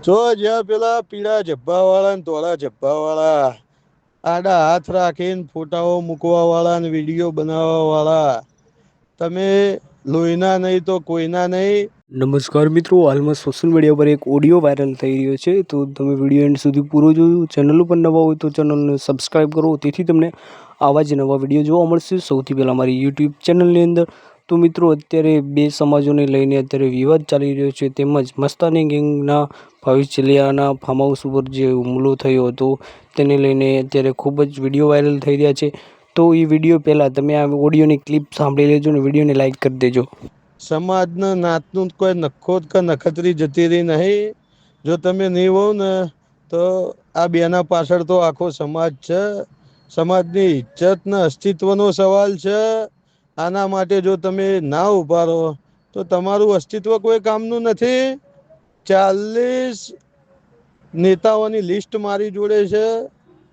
જો જ્યાં પેલા પીળા જબ્બાવાળા ને ધોળા જબ્બાવાળા આડા હાથ રાખીને ફોટાઓ મૂકવા વાળા ને વિડીયો બનાવવા વાળા, તમે લોહીના નહીં તો કોઈના નહીં. નમસ્કાર મિત્રો, હાલમાં સોશિયલ મીડિયા પર એક ઓડિયો વાયરલ થઈ રહ્યો છે, તો તમે વિડીયો એન્ડ સુધી પૂરો જોયું. ચેનલ ઉપર નવા હોય તો ચેનલને સબસ્ક્રાઈબ કરો, તેથી તમને આવા જ નવા વિડીયો જોવા મળશે સૌથી પહેલાં મારી યુટ્યુબ ચેનલની અંદર. તો મિત્રો, અત્યારે બે સમાજોને લઈને અત્યારે વિવાદ ચાલી રહ્યો છે, તેમજ મસ્તાની ગેંગના ભાવેશ ચલિયાના ફાર્મ હાઉસ ઉપર જે હુમલો થયો હતો તેને લઈને અત્યારે ખૂબ જ વિડીયો વાયરલ થઈ રહ્યા છે. તો એ વિડીયો પહેલાં તમે આ ઓડિયોની ક્લિપ સાંભળી લેજો અને વિડીયોને લાઇક કરી દેજો. સમાજના નાતનું કોઈ નખોદ કે નખત્રી જતી રહી નહીં. જો તમે નહીં હોવ ને તો આ બેના પાછળ તો આખો સમાજ છે. સમાજની ઇજ્જત ને અસ્તિત્વનો સવાલ છે. આના માટે જો તમે ના ઉભા રહો તો તમારું અસ્તિત્વ કોઈ કામનું નથી. 40 નેતાઓની લિસ્ટ મારી જોડે છે.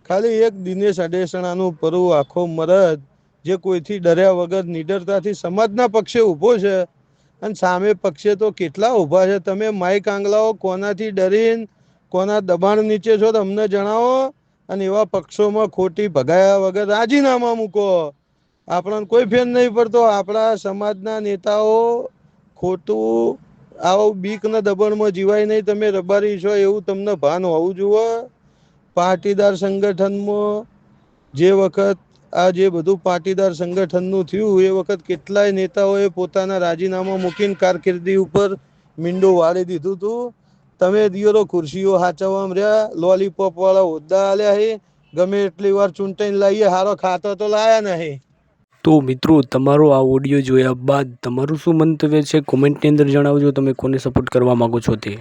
ખાલી એક દિનેશ અડેસણાનું પરવું આખો મરદ જે કોઈથી ડર્યા વગર નિડરતાથી સમાજના પક્ષે ઊભો છે. અને સામે પક્ષે તો કેટલા ઊભા છે. તમે માઈક આંગલાઓ કોનાથી ડરીને કોના દબાણ નીચે છો તમને જણાવો. અને એવા પક્ષોમાં ખોટી ભગાયા વગર રાજીનામા મૂકો. આપણને કોઈ ફેર નહીં પડતો. આપણા સમાજના નેતાઓ ખોટું આવું બીકના દબાણમાં જીવાય નહીં. તમે રબારી છો એવું તમને ભાન હોવું જોઈએ. પાટીદાર સંગઠનમાં જે વખત આ જે બધું પાટીદાર સંગઠનનું થયું એ વખત કેટલાય નેતાઓએ પોતાના રાજીનામા મૂકીને કારકિર્દી ઉપર મીંડું વાળી દીધું હતું. તમે દિયોરો ખુરશીઓ હાચવવામાં રહ્યા, લોલીપોપ વાળા હોદ્દા આલ્યા હે, ગમે એટલી વાર ચૂંટાઈને લાવીએ, હારો ખાતો તો લાયા નહીં. તો મિત્રો, તમારો આ ઓડિયો જોયા બાદ તમારું શું મંતવ્ય છે કોમેન્ટની અંદર જણાવજો. તમે કોને સપોર્ટ કરવા માગો છો તે.